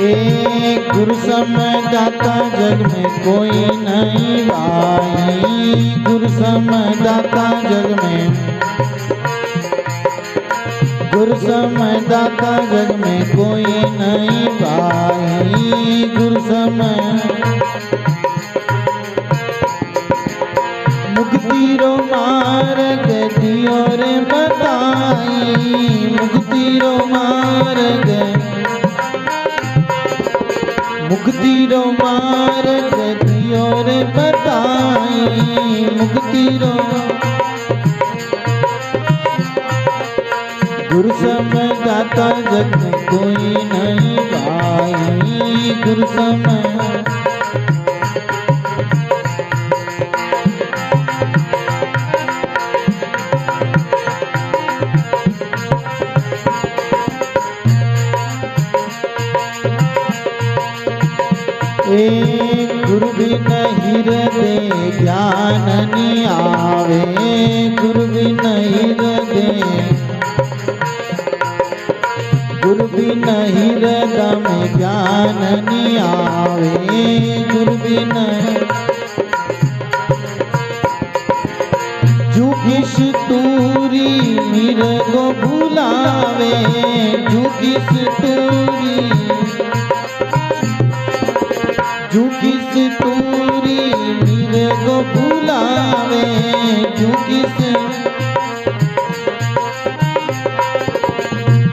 एक गुरु सम दाता जग में कोई नहीं भाई। गुरु सम दाता जग में, गुरु सम दाता जग में कोई नहीं भाई। गुरु सम मुक्ति रो मार्ग दियो रे बताई। मुक्ति रो मार्ग, मुक्ति रो मार्ग दियो रे बताई। मुक्ति रो गुरु सम दाता जग में कोई नहीं भाई। गुरु सम गुरु बिन हृदय ज्ञान नहीं आवे। गुरु बिन हृदय, गुरु बिन हृदय में ज्ञान नहीं आवे। गुरु बिन जो किस तूरी मेरे को भुलावे। जो किस तूरी, जो किस तूरी मेरे को भुलावे। जो किस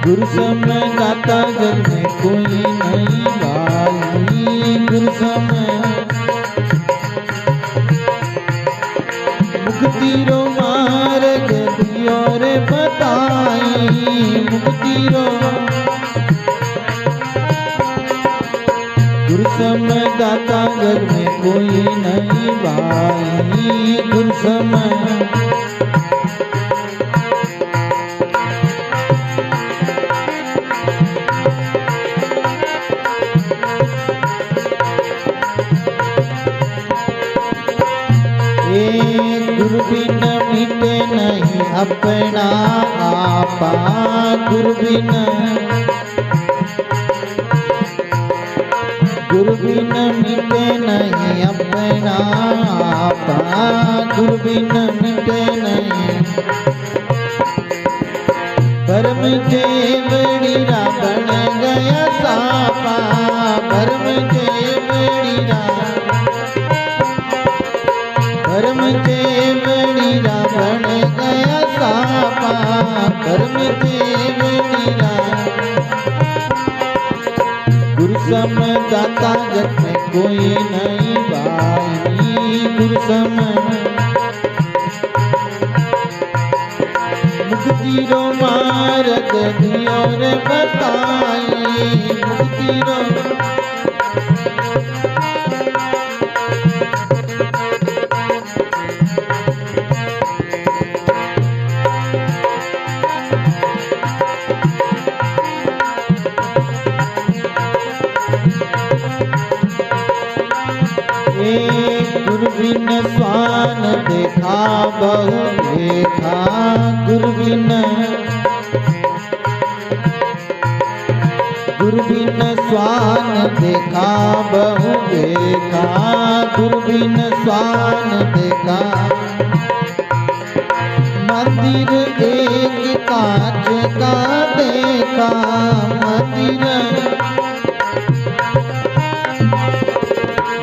गुरु सम दाता जग में कोई नहीं भाई। गुरु सम मुक्ति रो मार्ग दियो रे बताई। मुक्ति रो गुरु सम दाता जग में कोई नहीं भाई। गुरु सम गुरु बिन मिटे नहीं अपना आपा। गुरु बिन, गुरु बिन मिटे नहीं अपना आपा। गुरु बिन मिटे नहीं परम जेवड़ीरा बन गया सापा। परम जेवड़ीरा, परम जेवड़ीरा बन गया सापा। परम जेवड़ीरा गुरु सम दाता जग में कोई नहीं भाई। गुरु सम मुक्ति रो मार्ग दियो रे बताई। मुक्ति रो गुरु बिन स्वान देखा बहु देखा। गुरु बिन, गुरु बिन स्वान देखा बहु देखा। गुरु बिन स्वान देखा मंदिर एक कांच का देखा। मंदिर,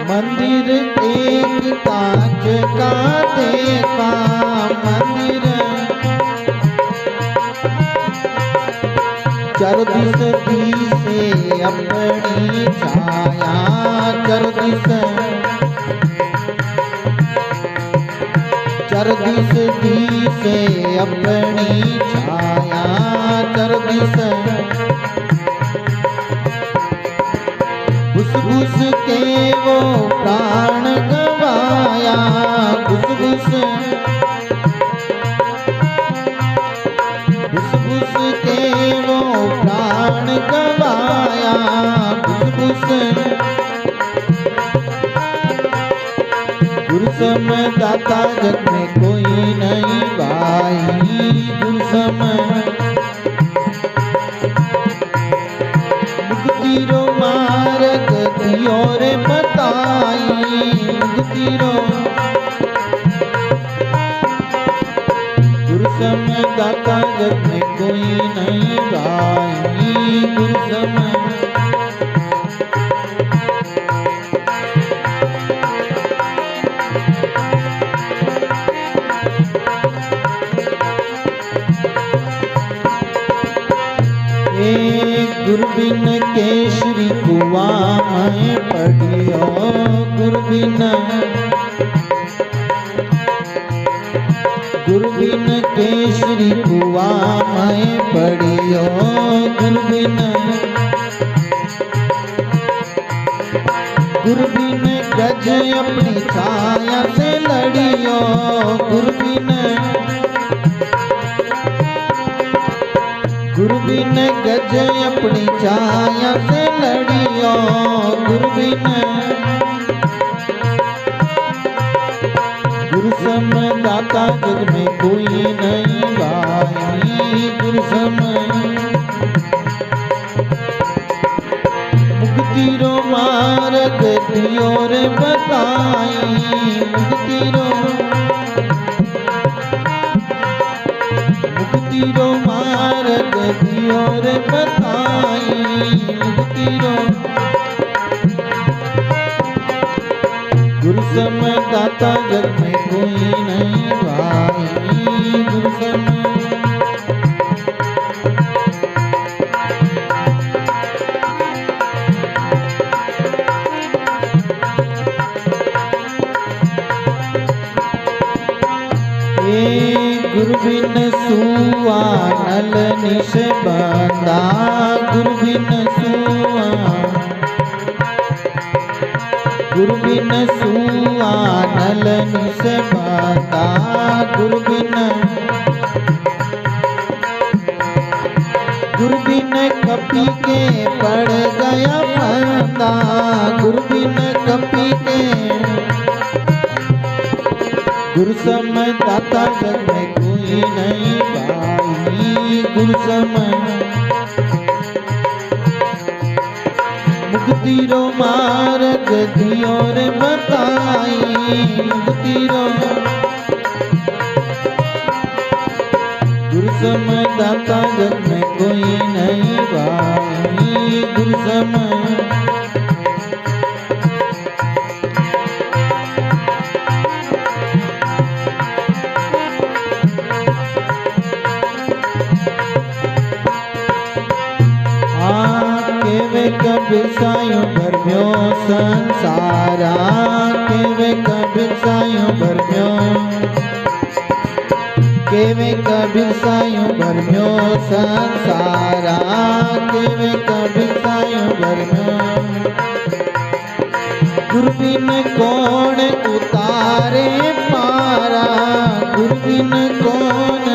मंदिर एक कांच का देखा। मंदिर चारों दिस दिसे अपनी छाया। चारों दिस, चारों दिस दिसे अपनी छाया। चारों दिस घुस घुस के वो प्राण गवाया। घुस घुस, घुस घुस के वो प्राण गवाया। घुस घुस गुरु सम दाता जग में कोई नहीं भाई। गुरु सम मुक्ति रो मार्ग दाता जग में कोई नहीं भाई। गुरु सम गुरु बिन केसरी कुआ मैं पढ़ियो। गुरु बिन केसरी कुआ मैं पढ़ियो। गुरु बिन गज अपनी छाया से लड़ियो। गुरु बिन गज अपनी छाया से लड़ियो। गुरु सम दाता जग में कोई नहीं भाई। गुरु सम मुक्ति रो मार्ग दियो रे बताई। मुक्ति रो मार्ग दियो रे बताई। गुरु सम दाता जग में कोई नहीं भाई। गुरु सम गुरु बिन सुआ नल निश बंदा। गुरु बिन सुआ नल निश बंदा। गुरु बिन कपी के पड़ गया फंदा। गुरु बिन कपी के गुरु सम दाता जग में कोई नहीं भाई। गुरु सम मुक्ति रो मार्ग दियो रे बताई। गुरु सम दाता जग में कोई नहीं भाई। गुरु सम कबीर सायूं भरम्यो संसारा। केवे कबीर सायूं भरम्यो। केवे कबीर सायूं भरम्यो संसारा। केवे कबीर सायूं भरम्यो। गुरु बिन कौन उतारे पारा। गुरु बिन कौन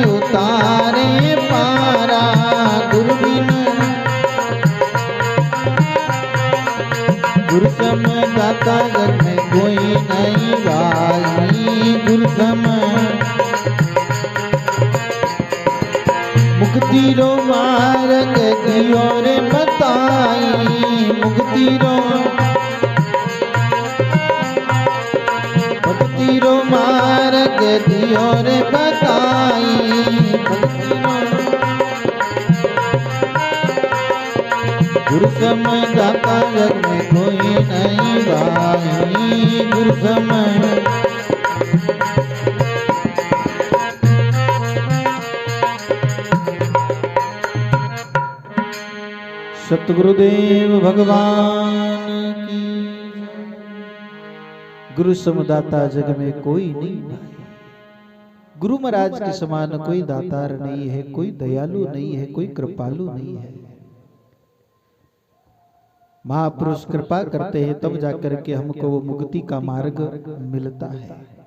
उतारे पारा। गुरु सम दाता जग में कोई नहीं भाई। गुरु सम मुक्ति रो मार्ग दियो रे बताई। मुक्ति रो मार्ग दियो रे बताई। गुरु सम दाता जग में कोई नहीं भाई। गुरु सम सतगुरुदेव भगवान की। गुरु समदाता जग में कोई नहीं भाई। गुरु महाराज के समान कोई दातार नहीं है, कोई दयालु नहीं है, कोई कृपालु नहीं है। महापुरुष कृपा करते हैं तब जाकर के हमको वो मुक्ति का मार्ग मिलता है।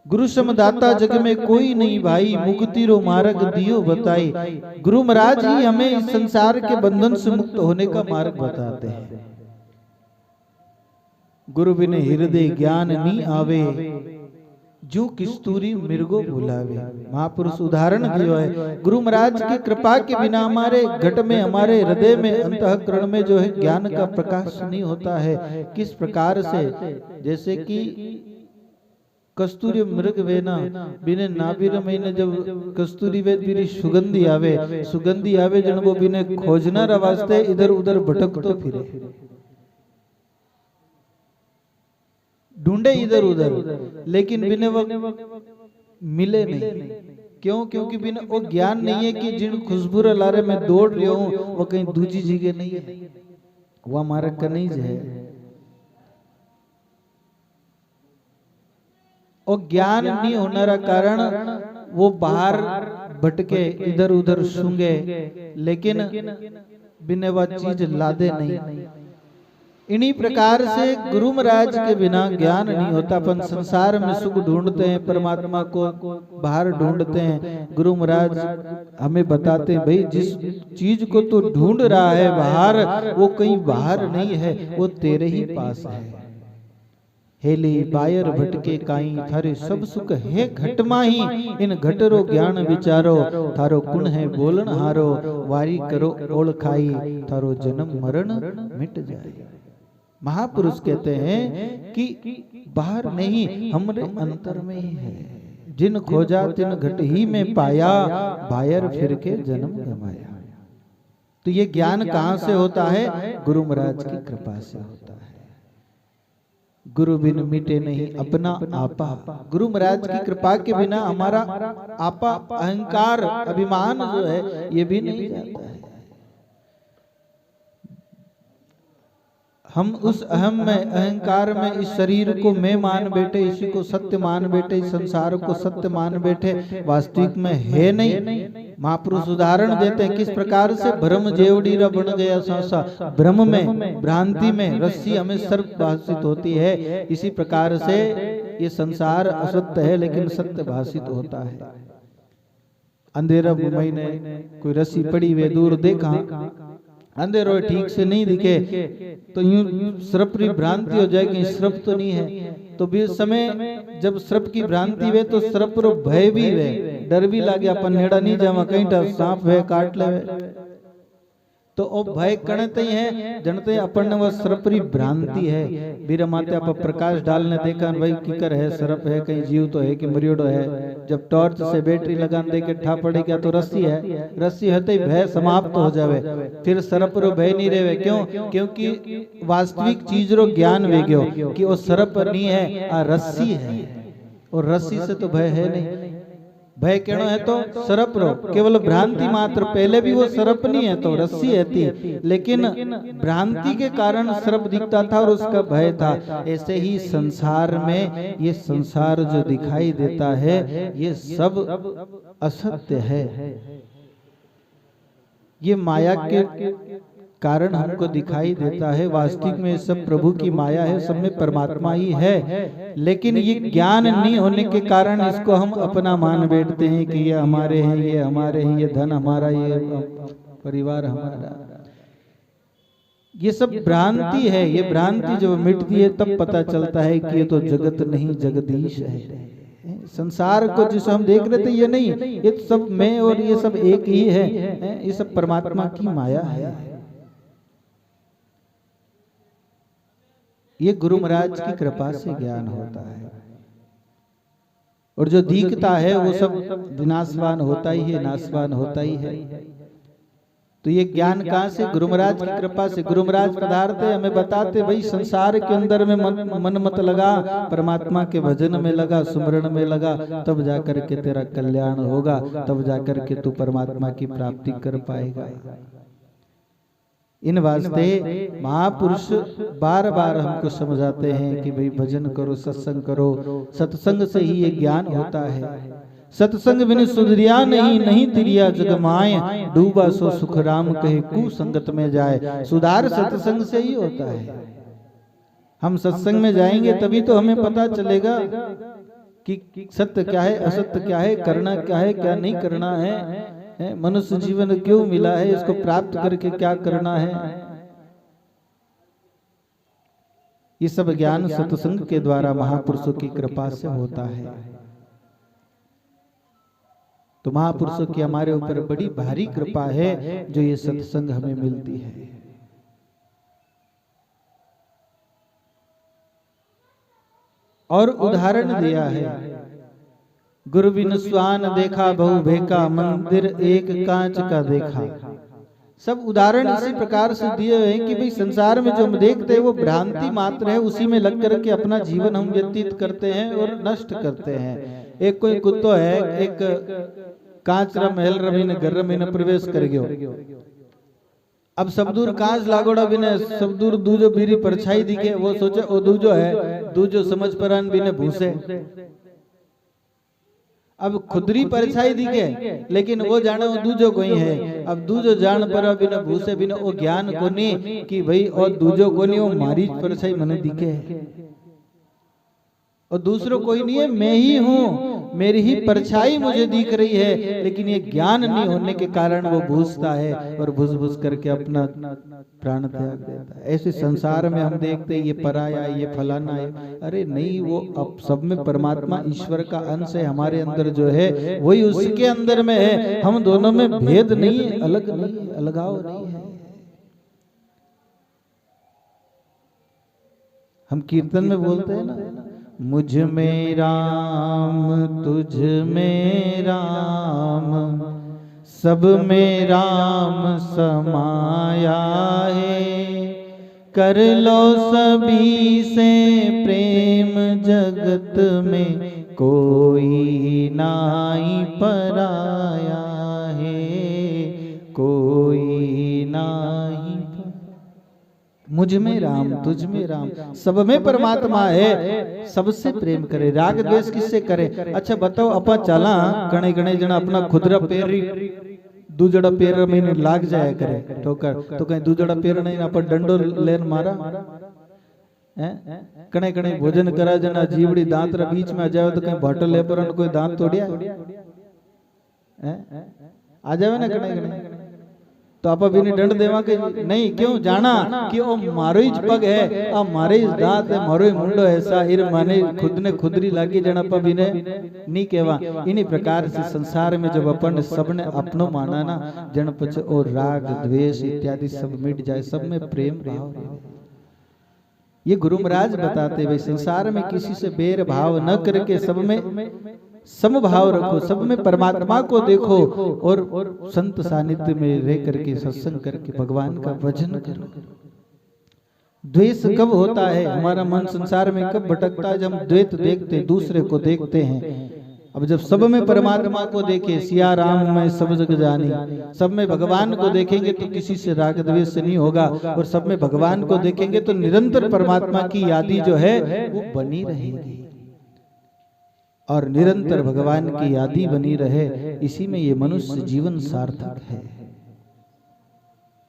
गुरु समदाता जग में कोई नहीं भाई। मुक्ति रो मार्ग दियो बताई। गुरु महाराज ही हमें इस संसार के बंधन से मुक्त होने का मार्ग बताते हैं। गुरु बिन हृदय ज्ञान नी आवे, जो किस्तूरी मृगो बुलावे। महापुरुष उदाहरण दियो है। गुरु महाराज की कृपा के बिना हमारे घट में, हमारे हृदय में, अंतःकरण में जो है ज्ञान का प्रकाश नहीं होता है। किस प्रकार से, जैसे कि कस्तूरी मृग वेना बिने नाभिर महीने जब कस्तूरी वेद बिरी सुगंधी आवे जन वो बिने खोजना वास्ते इधर उधर भटक तो फिरे, ढूंढे इधर उधर, लेकिन बिने वो मिले नहीं। क्यों? क्योंकि बिना वो ज्ञान नहीं है कि जिन खुशबू लारे मैं दौड़ रही हूं वो कहीं दूजी जगह नहीं है, वो हमारा कनीज है। और ज्ञान नहीं होने कारण वो बाहर भटके इधर उधर सूंघे, लेकिन बिना वह चीज लादे नहीं। इन्हीं प्रकार से गुरु महाराज के बिना ज्ञान नहीं होता। अपन संसार में सुख ढूंढते हैं, परमात्मा को बाहर ढूंढते हैं। गुरु महाराज हमें बताते हैं, भाई जिस चीज को तू ढूंढ रहा है बाहर, वो कहीं बाहर नहीं है, वो तेरे ही पास है। हेली बायर भटके काई थारे सब सुख है घट माही, इन घटरो ज्ञान विचारो, थारो गुण है बोलन हारो, वारी करो ओळ खाई, थारो जन्म मरण मिट जाए। महापुरुष कहते हैं कि बाहर नहीं, हमरे अंतर में ही है। जिन खोजा तिन घट ही में पाया, बाहर फिर के जन्म गमाया। तो ये ज्ञान कहां से होता है? गुरु महाराज की कृपा से होता है। गुरु बिन मिटे नहीं अपना आपा। गुरु महाराज की कृपा के बिना हमारा आपा, अहंकार, अभिमान जो है ये भी नहीं जाता है। हम उस अहम में, अहंकार में, इस शरीर को मैं मान बैठे, इसी को सत्य मान बैठे, इस संसार को सत्य मान बैठे, वास्तविक में है नहीं। महापुरुष उदाहरण देते हैं किस प्रकार से भ्रम जेवड़ी बन गया सांसा। भ्रम में, भ्रांति में रस्सी हमें सर्प भाषित होती है, इसी प्रकार से ये संसार असत्य है लेकिन सत्य भाषित होता है। अंधेरा मुंबई ने कोई रस्सी पड़ी हुई दूर देखा, अंधेरो ठीक से नहीं दिखे तो यूं सर्प की भ्रांति हो जाए कि सर्प तो नहीं है। तो भी समय जब सर्प की भ्रांति वे तो सर्प रो भय भी वे, डर भी लागे, अपन नेड़ा नहीं जावा, कहीं सांप वे काट ले। तो ओ भय कणते है जनते अपन वह सर्परी भ्रांति है। बीरा माते आप प्रकाश डालने देखा भाई किकर है, सर्प है, कहीं जीव तो है कि मरियोड़ो है। जब टॉर्च से बैटरी लगान दे के ठा पड़े क्या तो रस्सी है, रस्सी हते ही भय समाप्त हो जावे, फिर सर्प रो भय नहीं रहे। क्यों? क्योंकि वास्तविक चीज रो ज्ञान वे गयो कि वो सर्प नहीं है, आ रस्सी है, और रस्सी से तो भय है नहीं। भय केनो है तो सर्प रो, केवल भ्रांति मात्र, पहले भी वो सर्प नहीं है तो रस्सी है थी, लेकिन भ्रांति के कारण सर्प दिखता था और उसका भय था। ऐसे ही संसार में ये संसार जो दिखाई देता है ये सब असत्य है। ये माया के कारण हमको दिखाई देता है, वास्तविक में सब प्रभु की माया है, सब में परमात्मा ही है। लेकिन ये ज्ञान नहीं होने के कारण इसको हम अपना मान बैठते हैं कि ये हमारे हैं, ये हमारे हैं, ये धन हमारा, ये परिवार हमारा। ये सब भ्रांति है। ये भ्रांति जब मिटती है तब पता चलता है कि ये तो जगत नहीं जगदीश है। संसार को जिसे हम देख रहे थे ये नहीं, ये सब मैं और ये सब एक ही है, ये सब परमात्मा की माया है। ये गुरु महाराज की कृपा से ज्ञान होता है, और जो दिखता है वो सब विनाशवान होता ही है, नाशवान होता ही है। तो ये ज्ञान कहाँ से? गुरु महाराज की कृपा से। गुरु महाराज पधारते हमें बताते, भाई संसार के अंदर में मन मत लगा, परमात्मा के भजन में लगा, सुमरण में लगा, तब जाकर के तेरा कल्याण होगा, तब जाकर के तू परमात्मा की प्राप्ति कर पाएगा। इन वास्ते महापुरुष बार बार हमको समझाते हैं कि भाई भजन करो, सत्संग करो, सत्संग से ही ये ज्ञान होता है। सत्संग बिन सुधरिया नहीं, नहीं तिरिया जग माए, डूबा सो सुख राम कहे कुसंगत में जाए। सुधार सत्संग से ही होता है। हम सत्संग में जाएंगे तभी तो हमें पता चलेगा कि सत्य क्या है, असत्य क्या है, करना क्या है, क्या नहीं करना है, मनुष्य जीवन क्यों मिला है, इसको प्राप्त करके क्या करना है। ये सब ज्ञान सत्संग के द्वारा महापुरुषों की कृपा से होता है। तो महापुरुषों की हमारे ऊपर बड़ी भारी कृपा है जो ये सत्संग हमें मिलती है। और उदाहरण दिया है, गुरु बिन स्वान देखा बहु भेका, मंदिर एक कांच का देखा। सब उदाहरण इसी प्रकार से दिए हैं कि भाई संसार में जो हम देखते हैं वो भ्रांति मात्र है, उसी में लग करके अपना जीवन हम व्यतीत करते हैं और नष्ट करते हैं। एक कोई कुत्तो है, एक कांच रा महल रमी ने घर रमी ने प्रवेश कर गयो। अब सब दूर कांच लागोड़ा बिने सब दूर दूजो बीरी परछाई दिखे, वो सोचे ओ दूजो है, दूजो समझ परान बिने भूसे। अब खुदरी परछाई दिखे, लेकिन वो जाने वो दूजो कोई है। अब दूजो जान पर बिना भूसे बिना वो ज्ञान कोनी कि भाई और दूजो कोनी, वो मारी परछाई मने दिखे और दूसरों कोई नहीं है, मैं ही हूँ, मेरी ही परछाई मुझे दिख रही है। लेकिन ये ज्ञान नहीं होने के कारण वो भूसता है और भूस भूस करके अपना प्राण त्याग देता है। ऐसे संसार में हम देखते हैं ये पराया, ये फलाना है। अरे नहीं, वो अब सब में परमात्मा ईश्वर का अंश है, हमारे अंदर जो है वही उसके अंदर में है। हम दोनों में भेद नहीं है, अलग नहीं है, अलगाव नहीं है। हम कीर्तन में बोलते हैं ना, मुझ में राम तुझ में राम, सब में राम समाया है। कर लो सभी से प्रेम, जगत में कोई नाई पराया है, कोई नाई। मुझ में राम तुझ में राम, सब में परमात्मा है, सबसे प्रेम करे। राग द्वेष किससे करे? अच्छा बताओ, अपा चला गणे गणे जना अपना खुदरा पैर दूजड़ा पैर में लाग जाया करे ठोकर, तो कहीं दूजड़ा पैर नहीं अपन डंडो लेन मारा कणे कणे भोजन करा जना जीवड़ी दांत रा बीच में आ जावे तो कहीं बोतल ले पर कोई दांत तोड़िया आ जावे ना कणे कणे, तो आप अभी दंड देवा के नहीं, क्यों जाना कि ओ मारो ही पग है, आ मारे ही दांत है, मारो ही मुंडो ऐसा हिर माने खुद ने खुदरी लागी जन आप भी ने नहीं कहवा। इन्हीं प्रकार से संसार में जब अपन सबने अपनो माना ना, जन पछ और राग द्वेष इत्यादि सब मिट जाए, सब में प्रेम भाव। ये गुरु महाराज बताते भाई संसार में किसी से बैर भाव न करके सब में समभाव रखो, सब में परमात्मा को देखो और संत सानिध्य में रह करके सत्संग करके भगवान का भजन करो। द्वेष कब होता है? हमारा मन संसार में कब भटकता है? जब हम द्वैत देखते, दूसरे को देखते हैं। अब जब सब में परमात्मा को देखे, सिया राम में सब जग जानी, सब में भगवान को देखेंगे तो किसी से राग द्वेष नहीं होगा, और सब में भगवान को देखेंगे तो निरंतर परमात्मा की यादी जो है वो बनी रहेगी और निरंतर भगवान की यादी बनी रहे। इसी में ये मनुष्य जीवन सार्थक है।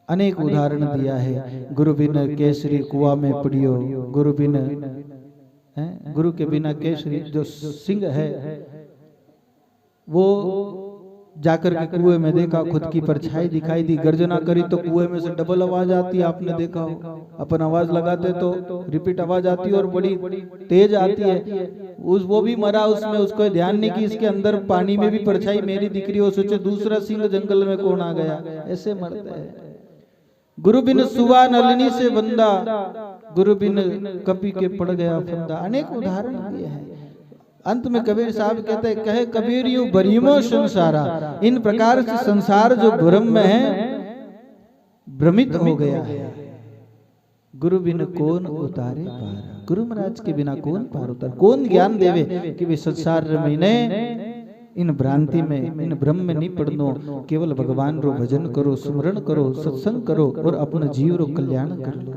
अनेक उदाहरण दिया है, गुरु बिन केसरी कुआं में पड़ियो, गुरु बिन गुरु के बिना केसरी जो सिंह है वो जाकर के कुएं में देखा, खुद की परछाई दिखाई दी, गर्जना करी तो कुएं में से डबल आवाज आती है। आपने देखा हो, अपन आवाज लगाते तो रिपीट आवाज आती है और बड़ी तेज आती है। वो भी मरा उसमें, उसको ध्यान नहीं कि इसके अंदर पानी में भी परछाई मेरी दिख रही हो। सोचे दूसरा सिंह जंगल में कौन आ गया, ऐसे मरता है। गुरु बिन सुवा नलिनी से बंदा, गुरु बिन कपी के पड़ गया फंदा। अनेक उदाहरण दिए हैं। अंत में कबीर साहब कहते हैं, कहे कबीर यूं भ्रमो संसारा, इन प्रकार से संसार जो भ्रम में है भ्रमित हो गया है। गुरु बिन कौन उतारे पार, गुरु महाराज के बिना कौन पार उतार, कौन ज्ञान देवे कि वे संसार में इन भ्रांति में इन भ्रम में नहीं पड़नो। केवल भगवान रो भजन करो, स्मरण करो, सत्संग करो और अपने जीव रो कल्याण कर लो।